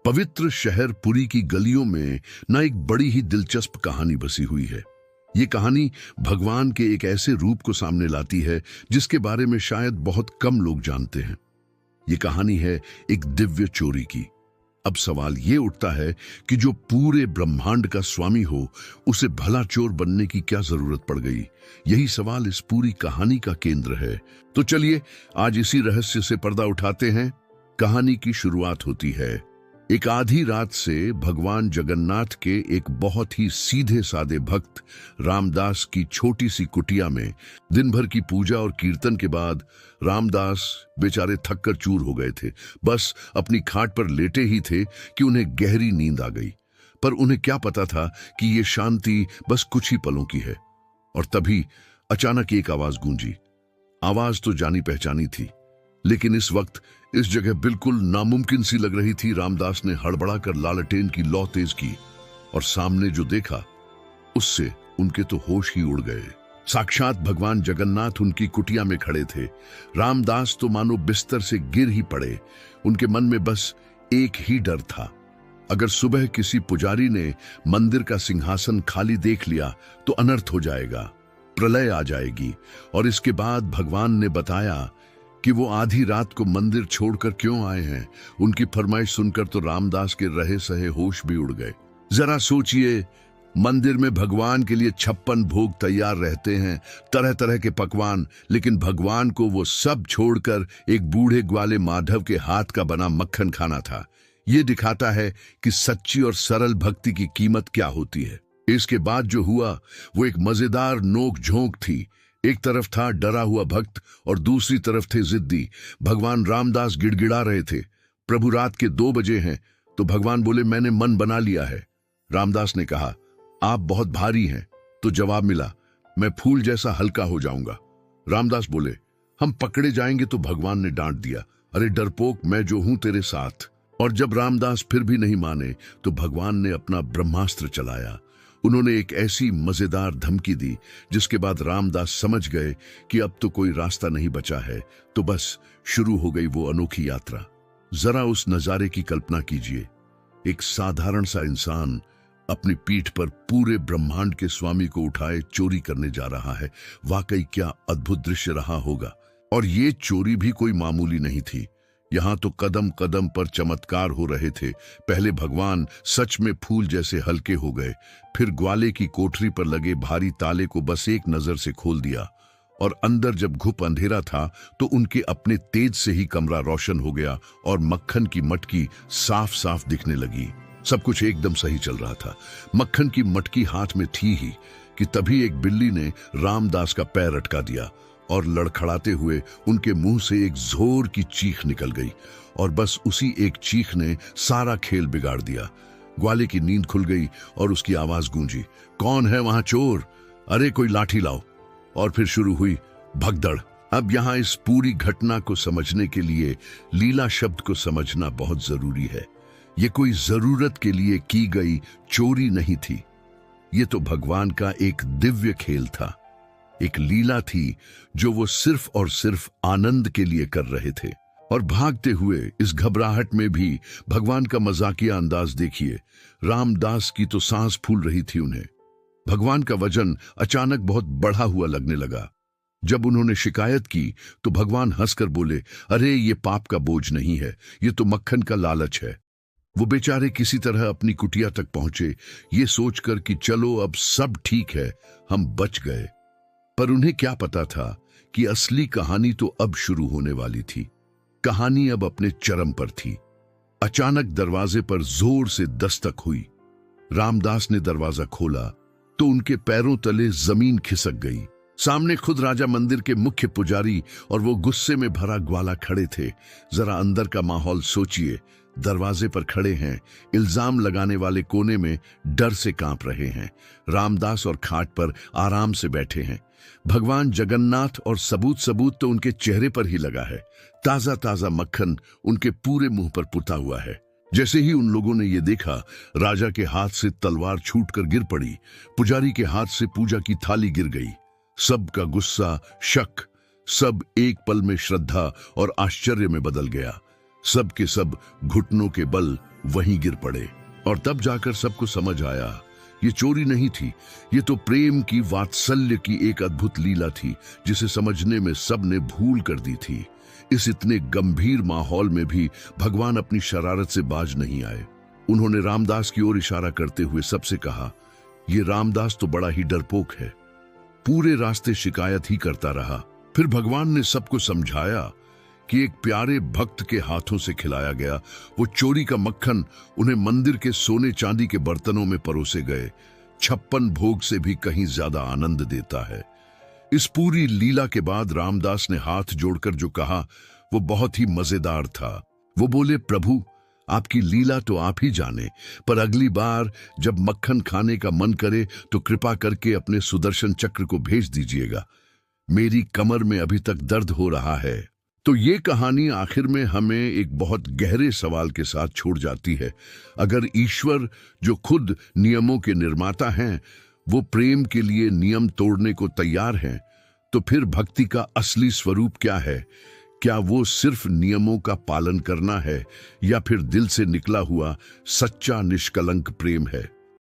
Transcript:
पवित्र शहर पुरी की गलियों में ना एक बड़ी ही दिलचस्प कहानी बसी हुई है। ये कहानी भगवान के एक ऐसे रूप को सामने लाती है जिसके बारे में शायद बहुत कम लोग जानते हैं। ये कहानी है एक दिव्य चोरी की। अब सवाल ये उठता है कि जो पूरे ब्रह्मांड का स्वामी हो, उसे भला चोर बनने की क्या जरूरत पड़ गई? यही सवाल इस पूरी कहानी का केंद्र है। तो चलिए आज इसी रहस्य से पर्दा उठाते हैं। कहानी की शुरुआत होती है एक आधी रात से। भगवान जगन्नाथ के एक बहुत ही सीधे सादे भक्त रामदास की छोटी सी कुटिया में दिन भर की पूजा और कीर्तन के बाद रामदास बेचारे थक कर चूर हो गए थे। बस अपनी खाट पर लेटे ही थे कि उन्हें गहरी नींद आ गई। पर उन्हें क्या पता था कि ये शांति बस कुछ ही पलों की है। और तभी अचानक एक आवाज गूंजी। आवाज तो जानी पहचानी थी, लेकिन इस वक्त इस जगह बिल्कुल नामुमकिन सी लग रही थी। रामदास ने हड़बड़ाकर लालटेन की लौ तेज की और सामने जो देखा उससे उनके तो होश ही उड़ गए। साक्षात भगवान जगन्नाथ उनकी कुटिया में खड़े थे। रामदास तो मानो बिस्तर से गिर ही पड़े। उनके मन में बस एक ही डर था, अगर सुबह किसी पुजारी ने मंदिर का सिंहासन खाली देख लिया तो अनर्थ हो जाएगा, प्रलय आ जाएगी। और इसके बाद भगवान ने बताया कि वो आधी रात को मंदिर छोड़कर क्यों आए हैं। उनकी फरमाइश सुनकर तो रामदास के रहे सहे होश भी उड़ गए। जरा सोचिए, मंदिर में भगवान के लिए 56 भोग तैयार रहते हैं, तरह तरह के पकवान, लेकिन भगवान को वो सब छोड़कर एक बूढ़े ग्वाले माधव के हाथ का बना मक्खन खाना था। ये दिखाता है कि सच्ची और सरल भक्ति की कीमत क्या होती है। इसके बाद जो हुआ वो एक मजेदार नोक झोंक थी। एक तरफ था डरा हुआ भक्त और दूसरी तरफ थे जिद्दी। भगवान रामदास गिड़गिड़ा रहे थे, प्रभु रात के 2 बजे हैं। तो भगवान बोले, मैंने मन बना लिया है। रामदास ने कहा, आप बहुत भारी हैं। तो जवाब मिला, मैं फूल जैसा हल्का हो जाऊंगा। रामदास बोले, हम पकड़े जाएंगे। तो भगवान ने डांट दिया, अरे डरपोक, मैं जो हूं तेरे साथ। और जब रामदास फिर भी नहीं माने तो भगवान ने अपना ब्रह्मास्त्र चलाया। उन्होंने एक ऐसी मजेदार धमकी दी जिसके बाद रामदास समझ गए कि अब तो कोई रास्ता नहीं बचा है। तो बस शुरू हो गई वो अनोखी यात्रा। जरा उस नजारे की कल्पना कीजिए, एक साधारण सा इंसान अपनी पीठ पर पूरे ब्रह्मांड के स्वामी को उठाए चोरी करने जा रहा है। वाकई क्या अद्भुत दृश्य रहा होगा। और ये चोरी भी कोई मामूली नहीं थी। यहाँ तो कदम कदम पर चमत्कार हो रहे थे। पहले भगवान सच में फूल जैसे हल्के हो गए, फिर ग्वाले की कोठरी पर लगे भारी ताले को बस एक नजर से खोल दिया। और अंदर जब घुप अंधेरा था तो उनके अपने तेज से ही कमरा रोशन हो गया और मक्खन की मटकी साफ साफ दिखने लगी। सब कुछ एकदम सही चल रहा था। मक्खन की मटकी हाथ में थी ही कि तभी एक बिल्ली ने रामदास का पैर अटका दिया और लड़खड़ाते हुए उनके मुंह से एक जोर की चीख निकल गई। और बस उसी एक चीख ने सारा खेल बिगाड़ दिया। ग्वाले की नींद खुल गई और उसकी आवाज गूंजी, कौन है वहां चोर? अरे कोई लाठी लाओ। और फिर शुरू हुई भगदड़। अब यहाँ इस पूरी घटना को समझने के लिए लीला शब्द को समझना बहुत जरूरी है। ये कोई जरूरत के लिए की गई चोरी नहीं थी। ये तो भगवान का एक दिव्य खेल था, एक लीला थी जो वो सिर्फ और सिर्फ आनंद के लिए कर रहे थे। और भागते हुए इस घबराहट में भी भगवान का मजाकिया अंदाज देखिए। रामदास की तो सांस फूल रही थी। उन्हें भगवान का वजन अचानक बहुत बढ़ा हुआ लगने लगा। जब उन्होंने शिकायत की तो भगवान हंसकर बोले, अरे ये पाप का बोझ नहीं है, ये तो मक्खन का लालच है। वो बेचारे किसी तरह अपनी कुटिया तक पहुंचे, ये सोचकर कि चलो अब सब ठीक है, हम बच गए। पर उन्हें क्या पता था कि असली कहानी तो अब शुरू होने वाली थी। कहानी अब अपने चरम पर थी। अचानक दरवाजे पर जोर से दस्तक हुई। रामदास ने दरवाजा खोला तो उनके पैरों तले जमीन खिसक गई। सामने खुद राजा मंदिर के मुख्य पुजारी और वो गुस्से में भरा ग्वाला खड़े थे। जरा अंदर का माहौल सोचिए। दरवाजे पर खड़े हैं, इल्जाम लगाने वाले कोने में डर से कांप रहे हैं। रामदास और खाट पर आराम से बैठे हैं। भगवान जगन्नाथ और सबूत तो उनके चेहरे पर ही लगा है। ताजा ताजा मक्खन उनके पूरे मुंह पर पुता हुआ है। जैसे ही उन लोगों ने ये देखा, राजा के हाथ से तलवार छूटकर गिर पड़ी। पुजारी के हाथ से पूजा की थाली गिर गई। सबका गुस्सा, शक, सब एक पल में श्रद्धा और आश्चर्य में बदल गया। सब के सब घुटनों के बल वहीं गिर पड़े। और तब जाकर सबको समझ आया, ये चोरी नहीं थी, ये तो प्रेम की, वात्सल्य की एक अद्भुत लीला थी जिसे समझने में सबने भूल कर दी थी। इस इतने गंभीर माहौल में भी भगवान अपनी शरारत से बाज नहीं आए। उन्होंने रामदास की ओर इशारा करते हुए सबसे कहा, ये रामदास तो बड़ा ही डरपोक है। पूरे रास्ते शिकायत ही करता रहा। फिर भगवान ने सबको समझाया कि एक प्यारे भक्त के हाथों से खिलाया गया वो चोरी का मक्खन उन्हें मंदिर के सोने चांदी के बर्तनों में परोसे गए 56 भोग से भी कहीं ज्यादा आनंद देता है। इस पूरी लीला के बाद रामदास ने हाथ जोड़कर जो कहा वो बहुत ही मजेदार था। वो बोले, प्रभु आपकी लीला तो आप ही जाने, पर अगली बार जब मक्खन खाने का मन करे तो कृपा करके अपने सुदर्शन चक्र को भेज दीजिएगा, मेरी कमर में अभी तक दर्द हो रहा है। तो ये कहानी आखिर में हमें एक बहुत गहरे सवाल के साथ छोड़ जाती है। अगर ईश्वर, जो खुद नियमों के निर्माता हैं, वो प्रेम के लिए नियम तोड़ने को तैयार हैं, तो फिर भक्ति का असली स्वरूप क्या है? क्या वो सिर्फ नियमों का पालन करना है, या फिर दिल से निकला हुआ सच्चा निष्कलंक प्रेम है?